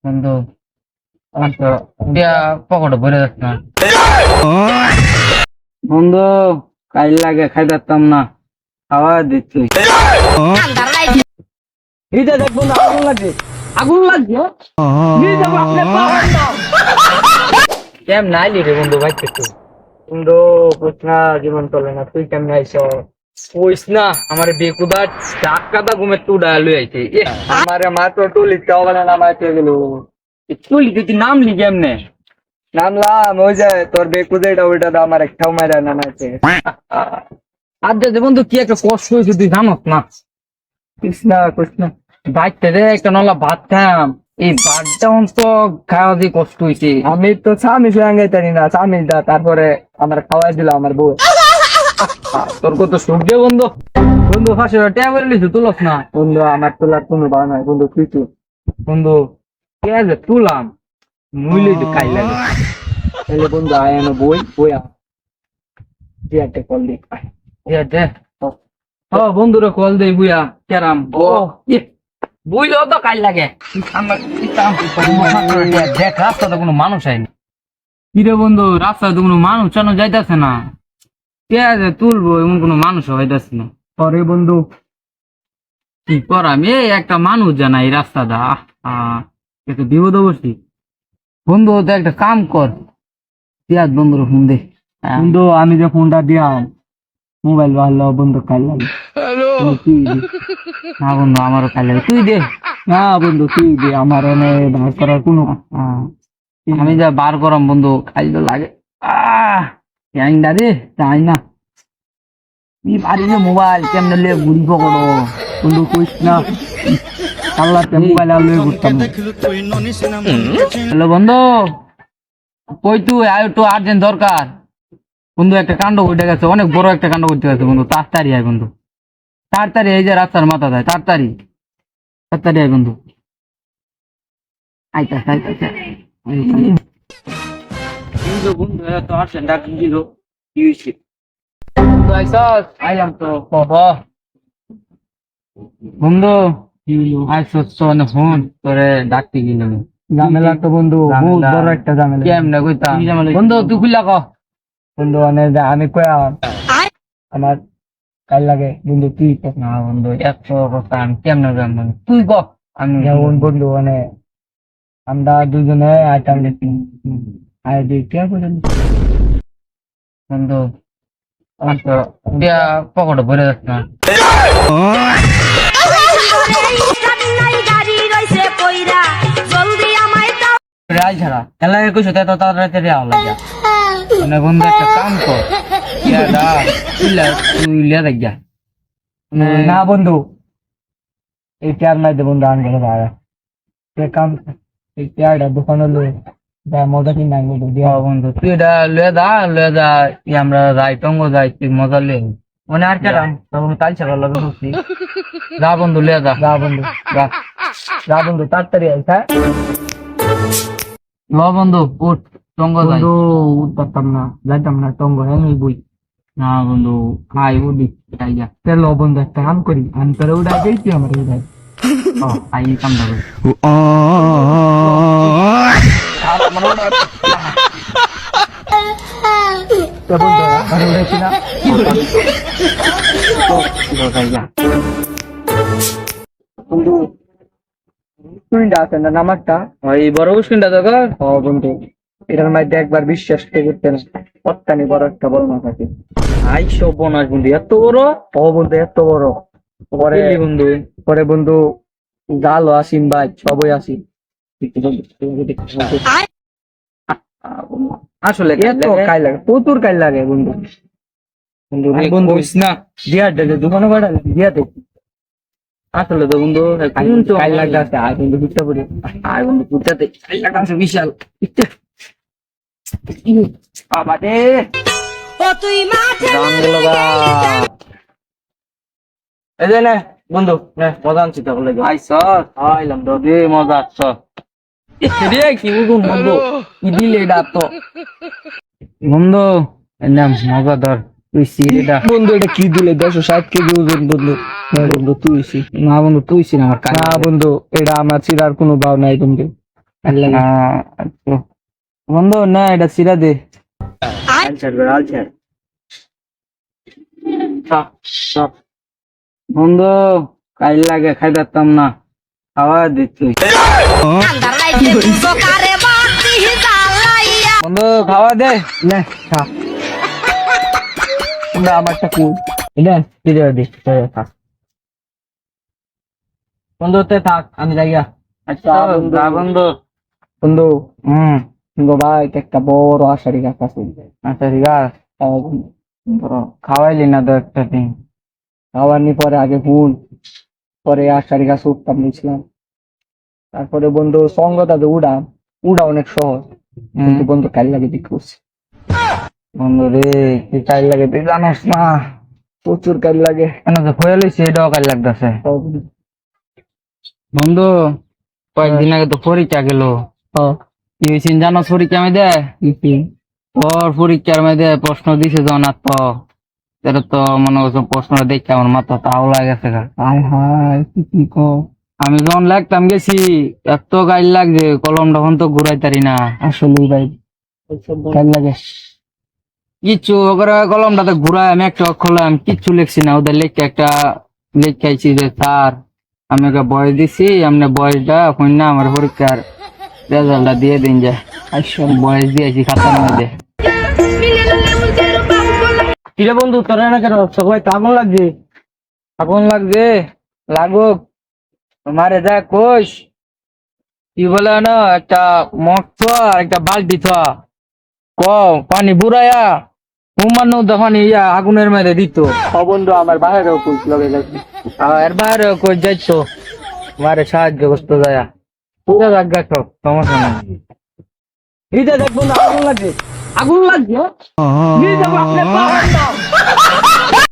বন্ধু আমার তো পকেটে ভরে যাচ্ছে না বন্ধু। কাল লাগে খাইতাম না, খাওয়া দিচ্ছি। এইটা দেখ বন্ধু, আগুন লাগছে, আগুন লাগছে। কেমন আইলি রে বন্ধু? ভাই তুই বন্ধু কইনা জীবন চলে না, তুই কেমন আইছ? কইস না আমার বেকুদা ডাক কাদা ঘুমে তু ডালু আইছে। আমার মা তো টুলি চাওয়ালে নামাইতে গেল। টুলি তুই নাম লি কেমনে? নামলাম ওই যে তোর বেকুদাটা ওইটা আমার একটাও মারা নামাইছে। আর যে বন্ধু কি একটা কষ্ট হয়েছে তুই জানোস না? কৃষ্ণা কৃষ্ণা বাইতে রে একটা নলা ভাত খাম, এই ভাতটা তো খাওয়া দিয়ে কষ্ট হয়েছে। আমি তো স্বামী সঙ্গে জানি না, স্বামী দা তারপরে আমার খাওয়াই দিল আমার বউ। তোর কত সুখ দে বন্ধু। বন্ধু ফাঁসে ট্যাবলেট লিখে তুলস না বন্ধু, আমার তোলার কোনো বা নাই বন্ধু। তুই তো বন্ধু কে যে তুলাম মুইলে যে খাই লাগে তাহলে বন্ধু আয় এনো বই বই জিয়াতে কল দি জিয়াতে বন্ধুরে কল দেই বুয়া কেরাম বুঝলো তো কাল লাগে। দেখ রাস্তাতে কোনো মানুষ আইনি। কিরে বন্ধু রাস্তায় তো কোনো মানুষ চানো যাইতেছে না, কে তুলবো এমন কোনো মানুষ হইতেছে না। পরে বন্ধু কি করাম, এই একটা মানুষ জানা এই রাস্তাটা একটু বিপদ অবশ্যই। বন্ধু তো একটা কাম কর, দিয়াত বন্ধুর ফোন দে। বন্ধু আমি যে ফোনটা দিয়াম মোবাইল ভালো বন্ধু কাল লাগে। না বন্ধু আমারও কাল লাগে, তুই দে। না বন্ধু তুই দে, আমার এনে বার করার কোনো আমি যা বার করাম বন্ধু কাল তো লাগে। রে তাই না কি পারি না মোবাইল কেমনে লে ঘুরি পকড়ো বন্ধু কইস না। আল্লাহ মোবাইল আর লয়ে ঘুরতাম। হ্যালো বন্ধু কই তুই? আয় একটু আর্জেন্ট দরকার বন্ধু, একটা কাণ্ড ঘটে গেছে, অনেক বড় একটা কাণ্ড ঘটে গেছে বন্ধু। তাড়াতাড়ি আয় বন্ধু, তাড়াতাড়ি। এই যে রাস্তার মাথা দেয়, তাড়াতাড়ি তাড়াতাড়ি আয় বন্ধু। আইতাছে আইতাছে বন্ধু, তো আর্জেন্ট ডাক দিল। কি হয়েছে? আইলাম তো বন্ধু। ফোন তোরে ডাকতে গেলাম। ঝামেলা তো বন্ধু বহুত বড় একটা ঝামেলা। কেমনে কইতাম বন্ধু, তুই খুললা ক বন্ধু। আমি কয়া আমার কাল লাগে বন্ধু, তুই ক না বন্ধু। এত কথা আমি কেমনে জানবো? তুই ক। আমি যেমন বন্ধু আমরা দুজনে আইটাম দেখি আয় দিই কে বলেন বন্ধু আমার তো পকেটে ভরে যাচ্ছে না। ছাড়া এলাকা কইছো তো তাড়াতাড়ি আওয়া লাগে মানে বন্ধু একটা কাম কর না বন্ধু। এই চেয়ার নাই দে বন্ধু, আন গেলে ভাড়া কাম এই চেয়ারটা দোকানে লই মজা কিনা বন্ধু দিয়া বন্ধু। তুই এটা লয়ে যা আমরা যাই টঙ্গ যাই, তুই মজা লে মানে আর কেরাম তখন কাল ছাড়া লাগে বুঝছি। যা বন্ধু লয়ে যা, যা বন্ধু যা, যা বন্ধু তাড়াতাড়ি আইস। হ্যাঁ ল বন্ধু উঠ টঙ্গ যাই। বন্ধু উঠতাম না, যাইতাম না টঙ্গ এমনি বই না বন্ধু। খাই উঠি যাই যা। ল বন্ধু একটা কাম করি, আমি তোরে উঠাই দিয়েছি আমার উঠাই আই কামটা করি। নামাজটা ওই বড় স্ক্রিনটা দেখো বন্ধু, এটার মধ্যে একবার বিশ্বাস করতে না অত্যানি বড় একটা বড় না থাকে। আইসো বোনাস বন্ধু এত বড়, বন্ধু এত বড়। পরে বন্ধু পরে বন্ধু গালো আসিম ভাই সবই আসি আসলে এত কাই লাগে, প্রচুর কাই লাগে বন্ধু। বন্ধু না দিয়া দোকানে কয়টা দিয়া দেখ আসলে তো বন্ধু কাই লাগতে আয় বন্ধু বুঝতে পারি। আয় বন্ধু বুঝতে কাই লাগছে বিশাল বাবা রে। এই যে না বন্ধু মজা আনছি তাহলে আইস আইলাম তো দে মজা আস কি বুঝুন বন্ধু কি দিলে এটা তো বন্ধু নাম মজা ধর তুই সিরিটা বন্ধু। এটা কি দিলে 160 কেজি ওজন বন্ধু। বন্ধু তুই না বন্ধু তুই না আমার না বন্ধু, এটা আমার চিরার কোনো ভাব নাই বন্ধু। আচ্ছা। বন্ধু না এটা সিরা দে বন্ধু কাল লাগে খাই পারতাম না খাওয়া দিচ্ছি বন্ধু খাওয়া দে না খা না আমারটা কি এটা সিরা দে খা বন্ধু তে থাক আমি যাইয়া আচ্ছা বন্ধু বন্ধু বন্ধু ভাই একটা বড় আশারি গাছ আছে আশারি গাছ খাওয়াইলি না তো একটা দিন খাওয়ানি পরে আগে ফুল পরে আশারি গাছ উঠতাম নিয়েছিলাম তারপরে বন্ধু সঙ্গতা উড়া অনেক সহজ কিন্তু বন্ধু কাল লাগে দিক করছে বন্ধু রে তুই কাল লাগে তুই জানোস না প্রচুর কাল লাগে কেন তো হয়েছে এটাও কাল লাগতেছে বন্ধু কয়েকদিন আগে তো পরীক্ষা গেল কি হয়েছে জানো পরীক্ষা মধ্যে ওর পরীক্ষার মধ্যে প্রশ্ন দিছে যখন আর তো এটা তো মনে করছো প্রশ্ন দেখে আমার মাথা তাও লাগেছে আমি যখন লাগতাম গেছি এত গাইল লাগছে কলম তখন তো ঘুরাইতারি না আসলে ভাই গাইল লাগে কিচ্ছু ওরা কলমটাতে ঘুরাই আমি একটা অক্ষর আমি কিচ্ছু লিখছি না ওদের লিখে একটা লিখাইছি যে স্যার আমি ওকে বয়স দিছি আপনি বয়সটা শুন না আমার পরীক্ষার রেজাল্টটা দিয়ে দিন যে বয়স দিয়েছি খাতার মধ্যে কিরে বন্ধু তোরা না কেন সবাই আগুন লাগছে আগুন লাগছে লাগুক তোমারে যা কোষ কি বলে না একটা মগ আর একটা বালতি থা ক পানি বুড়াইয়া হুমানো তখন ইয়া আগুনের মেরে দিত বন্ধু আমার বাইরেও কোষ লগে যাচ্ছে এর বাইরেও কোষ যাইতো মারে সাহায্য করতে যায় পুরো জায়গা সব সমস্যা নেই এইটা দেখবো না আগুন লাগছে